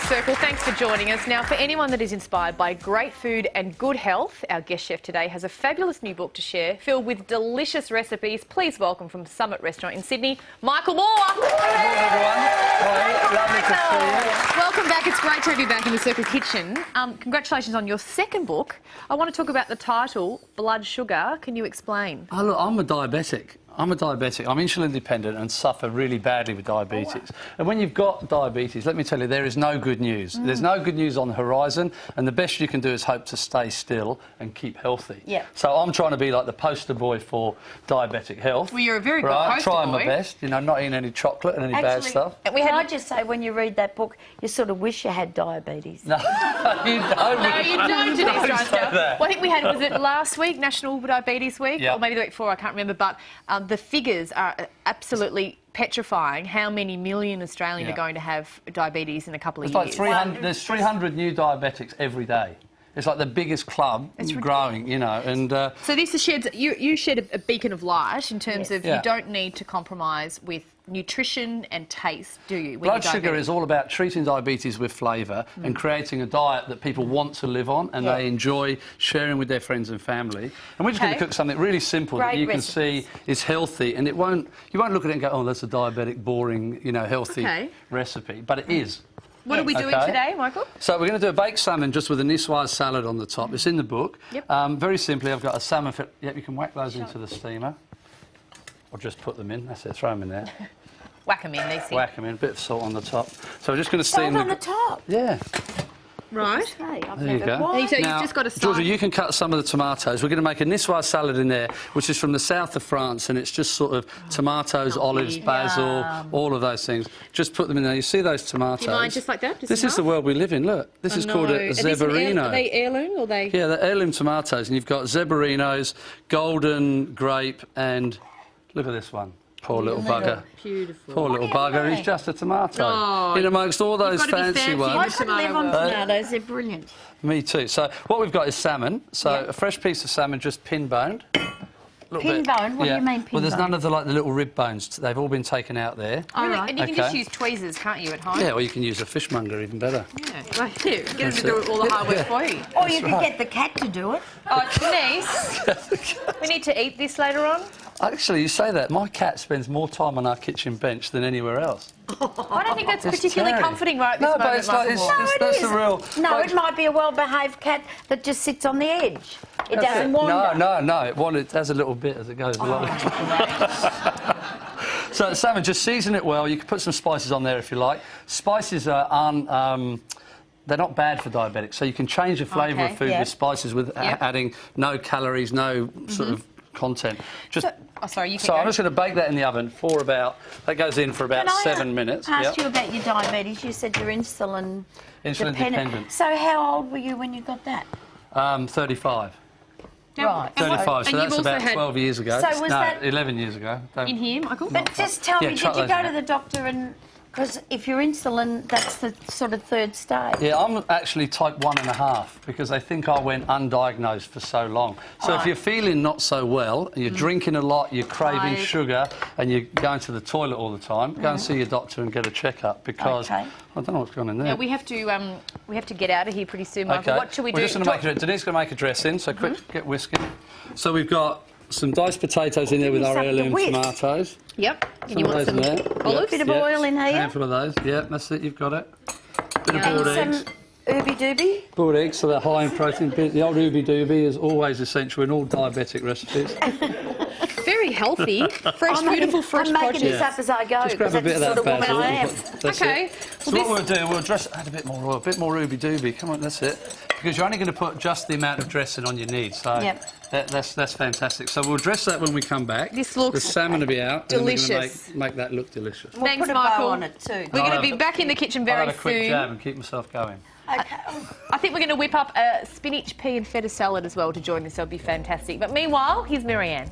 Circle. Thanks for joining us. Now, for anyone that is inspired by great food and good health, our guest chef today has a fabulous new book to share filled with delicious recipes. Please welcome from Summit Restaurant in Sydney, Michael Moore. Good morning, everyone. Hi, lovely to see you. Welcome back. It's great to have you back in the Circle Kitchen. Congratulations on your second book. I want to talk about the title, Blood Sugar. Can you explain? Oh, look, I'm a diabetic. I'm insulin dependent and suffer really badly with diabetes. And when you've got diabetes, let me tell you, there is no good news. There's no good news on the horizon, and the best you can do is hope to stay still and keep healthy. Yeah. So I'm trying to be like the poster boy for diabetic health. Well, you're a very good right? poster Trying boy. my best, you know, not eating any chocolate and any bad stuff. Can I just say, when you read that book, you sort of wish you had diabetes. No, you don't. No, you don't, Denise Don't Drysdale. say that. Well, I think we had, was it last week, National Diabetes Week? Yep. Or maybe the week before, I can't remember. But the figures are absolutely petrifying. How many million Australians are going to have diabetes in a couple of years? Like 300, there's 300 new diabetics every day. It's like the biggest club growing, you know. And so this sheds, you shed a beacon of light in terms of Yeah. you don't need to compromise with nutrition and taste, do you? When blood you're sugar diabetic? is all about treating diabetes with flavour and creating a diet that people want to live on and they enjoy sharing with their friends and family. And we're just going to cook something really simple that you can see is healthy, and you won't look at it and go, oh, that's a diabetic, boring, you know, healthy recipe. But it is. What are we doing today, Michael? So we're going to do a baked salmon just with a niçoise salad on the top. It's in the book. Yep. Very simply, I've got a salmon fillet. Yep, you can whack those into the steamer. Or just put them in. That's it, throw them in there. Whack them in, these things. Whack them in, a bit of salt on the top. So we're just going to steam Salt on the top? Yeah. Right. Okay, I've There you never go. tried. So Now, you've just got to start. Georgia, you can cut some of the tomatoes. We're going to make a niçoise salad in there, which is from the south of France, and it's just sort of tomatoes, olives, basil, all of those things. Just put them in there. You see those tomatoes? Do you mind just like that? Just this is the world we live in. Look, this is called a Zeborino. Are they heirloom or they? Yeah, they're heirloom tomatoes, and you've got Zeborinos, golden grape, and look at this one. Poor little bugger. Beautiful. Poor little bugger. He's just a tomato. Oh, in amongst all those you've got to be fancy fancy ones. I could live on tomatoes, they're brilliant. Me too. So what we've got is salmon. So a fresh piece of salmon, just pin-boned. Pin-boned? What do you mean pin-boned? Well, there's none of the little rib bones. They've all been taken out there. Oh, really? And you can just use tweezers, can't you, at home? Yeah, or you can use a fishmonger, even better. Yeah. Well, here, get them to do all the hard work for you. Or you could get the cat to do it. Oh, Denise, we need to eat this later on. Actually, you say that. My cat spends more time on our kitchen bench than anywhere else. I don't think that's particularly comforting right at this No, moment, but it's like, Michael Moore. that's the real... No, it might be a well-behaved cat that just sits on the edge. It doesn't wander. No. It has a little bit as it goes along. So the salmon, just season it well. You can put some spices on there if you like. Spices aren't... they're not bad for diabetics, so you can change the flavour of food with spices with adding no calories, no sort of content. Just... sorry, you can So go. I'm just going to bake that in the oven for about... That goes in for about 7 minutes. I asked you about your diabetes. You said you're insulin dependent. So how old were you when you got that? 35. Right. 35, so that's about 12 years ago. So was that 11 years ago. In here, Michael? But just tell me, did you those go in to the doctor and... Because if you're insulin, that's the sort of third stage. Yeah, I'm actually type 1.5 because they think I went undiagnosed for so long. So if you're feeling not so well, and you're drinking a lot, you're craving sugar, and you're going to the toilet all the time, go and see your doctor and get a checkup because I don't know what's going on there. Yeah, we have to get out of here pretty soon, Michael. Okay. What should we do? We're just going to make it. Denise's going to make a dressing, so quick, get whisking. So we've got some diced potatoes in there with our heirloom tomatoes. Yep. And you want some olives? Bit of oil in here. A handful of those. Yeah, that's it. You've got it. Bit of boiled eggs. Some ooby-dooby. Boiled eggs, so they're high in protein. The old ooby-dooby is always essential in all diabetic recipes. Very healthy, fresh, beautiful, fresh I'm making this up as I go. Just grab a bit of that basil. Okay. So what we'll do, we'll add a bit more oil, a bit more ooby-dooby. Come on, that's it. Because you're only going to put just the amount of dressing on your need. So that's fantastic. So we'll dress that when we come back. This looks the salmon will be out. delicious. And we're going to make that look delicious. We'll Thanks, put a Michael. bow on it too. We're going to be back in the kitchen very I'll have a quick soon. jab and keep myself going. Okay. I think we're going to whip up a spinach, pea and feta salad as well to join this. That'll be fantastic. But meanwhile, here's Marianne.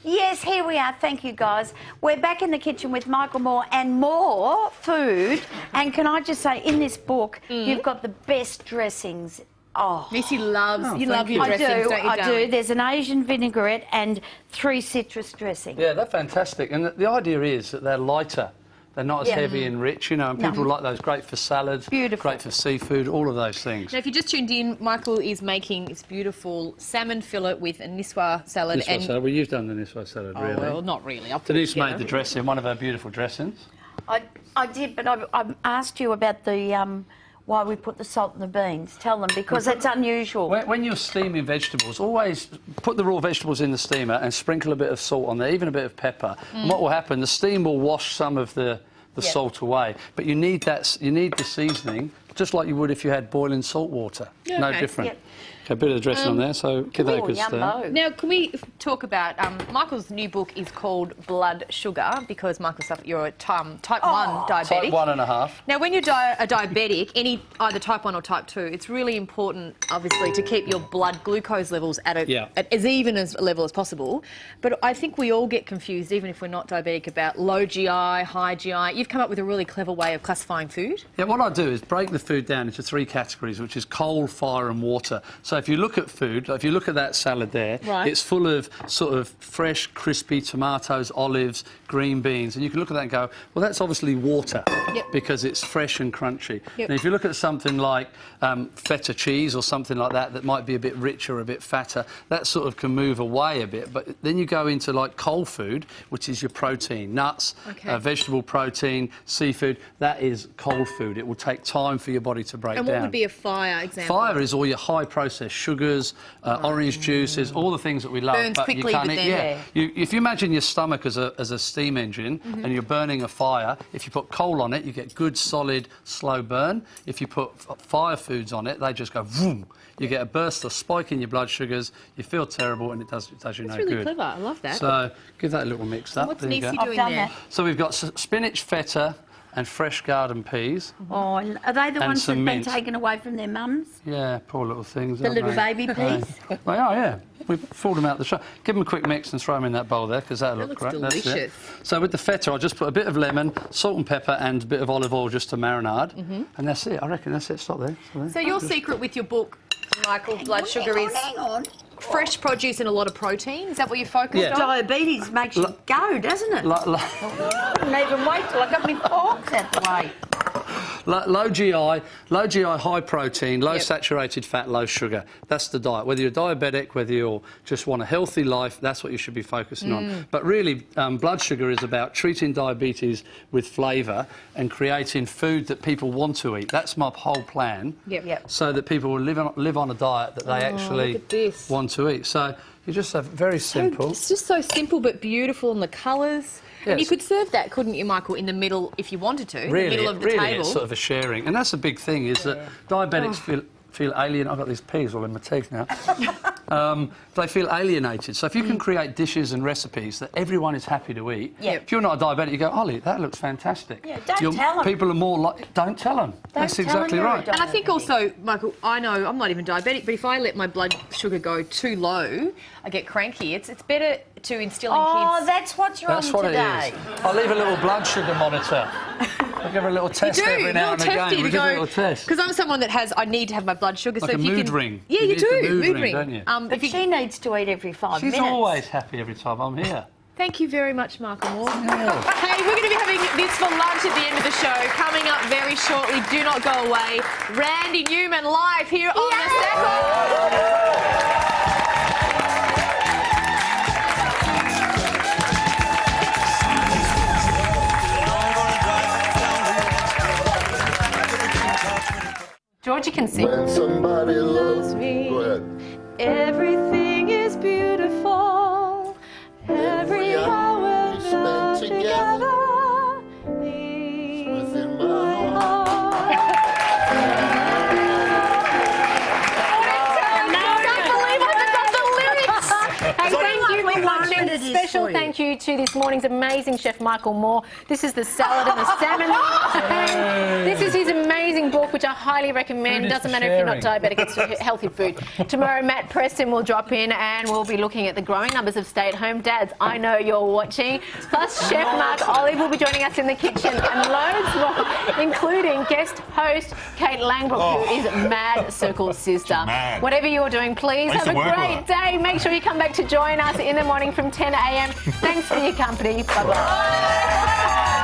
Yes, here we are. Thank you, guys. We're back in the kitchen with Michael Moore and more food. And can I just say, in this book, you've got the best dressings. Oh, Missy loves, you love your dressings, don't you, I darling? do. There's an Asian vinaigrette and 3 citrus dressings. Yeah, they're fantastic. And the idea is that they're lighter They're not as heavy and rich, you know, and people like those. Great for salads, great for seafood, all of those things. Now, if you just tuned in, Michael is making this beautiful salmon fillet with a Niswa salad. Niswa salad. Well, you've done the Niswa salad, really. Well, not really. Denise made the dressing, one of our beautiful dressings. I did, but I asked you about the why we put the salt in the beans. Tell them, because it's unusual. When you're steaming vegetables, always put the raw vegetables in the steamer and sprinkle a bit of salt on there, even a bit of pepper. And what will happen, the steam will wash some of the salt away. But you need the seasoning, just like you would if you had boiling salt water. Yeah, no different. Okay, a bit of the dressing on there, so give that a good stir. Now, can we talk about... Michael's new book is called Blood Sugar, because, Michael, you're a type 1 diabetic. Type 1.5. Now, when you're a diabetic, either type 1 or type 2, it's really important, obviously, to keep your blood glucose levels at as even as a level as possible. But I think we all get confused, even if we're not diabetic, about low GI, high GI. You've come up with a really clever way of classifying food. Yeah, what I do is break the food down into 3 categories, which is coal, fire and water. So if you look at food, if you look at that salad there, it's full of sort of fresh, crispy tomatoes, olives, green beans, and you can look at that and go, well, that's obviously water because it's fresh and crunchy. And if you look at something like feta cheese or something like that, that might be a bit richer, a bit fatter, that sort of can move away a bit. But then you go into like cold food, which is your protein, nuts, vegetable protein, seafood. That is cold food. It will take time for your body to break down. And what would be a fire example? Fire is all your high processed sugars, orange juices, all the things that we love. Burns but quickly, you can't but eat. then If you imagine your stomach as a steam engine and you're burning a fire, if you put coal on it, you get good, solid, slow burn. If you put fire foods on it, they just go vroom. You get a burst or spike in your blood sugars, you feel terrible, and it does you no good. That's really clever. I love that. So give that a little mix up. What's Nisi doing there? So we've got spinach, feta, and fresh garden peas. Oh, are they the ones that have been taken away from their mums? Yeah, poor little things. The little baby peas? They are, yeah. We've pulled them out of the shop. Give them a quick mix and throw them in that bowl there, because that'll look great. Delicious. That's it. So with the feta, I'll just put a bit of lemon, salt and pepper, and a bit of olive oil just to marinade. And that's it. I reckon that's it. Stop there. So your secret with your book, Michael, Blood Sugar, is fresh produce and a lot of protein. Is that what you focused on? Diabetes makes you go, doesn't it? I didn't even wait till I got my forks out the way. Low GI, high protein, low saturated fat, low sugar. That's the diet. Whether you're diabetic, whether you just want a healthy life, that's what you should be focusing on. But really, blood sugar is about treating diabetes with flavour and creating food that people want to eat. That's my whole plan. So that people will live on a diet that they actually want to eat. So you just have very simple. It's just so simple but beautiful, and the colours. And you could serve that, couldn't you, Michael, in the middle if you wanted to, really, in the middle of the table. It's sort of a sharing. And that's a big thing, is that diabetics feel alien. I've got these peas all in my teeth now. They feel alienated. So if you can create dishes and recipes that everyone is happy to eat, if you're not a diabetic, you go, Ollie, that looks fantastic. Don't tell them. People are more like, don't tell them. That's exactly right. And I think also, Michael, I know I'm not even diabetic, but if I let my blood sugar go too low, I get cranky. It's better to instill in kids... Oh, that's what's wrong today. It is. I'll leave a little blood sugar monitor. I'll give her a little test every now and again. We do a little test. Because I'm someone that I need to have my blood sugar. Like so a if you mood can, ring. Yeah, you do. Mood ring, don't you? But she needs to eat every 5 minutes. She's always happy every time I'm here. Thank you very much, Michael Moore. Hey, we're going to be having this for lunch at the end of the show. Coming up very shortly. Do not go away. Randy Newman live here on The Second. Georgie can sing. When somebody loves me, go ahead. Everything is beautiful. Every hour we spent together leaves within my heart. I can't believe I forgot the lyrics. Hey, thank you for watching. Special thank you to this morning's amazing chef, Michael Moore. This is the salad and the salmon. This is his amazing book, which I highly recommend. Doesn't matter if you're not diabetic, it's healthy food. Tomorrow, Matt Preston will drop in and we'll be looking at the growing numbers of stay-at-home dads. I know you're watching. Plus, Chef Mark Olive will be joining us in the kitchen and loads more, including guest host Kate Langbrook, who is Mad Circle sister. Whatever you're doing, please have a great day. Make sure you come back to join us in the morning from 10 a.m. Thanks for your company. Bye-bye.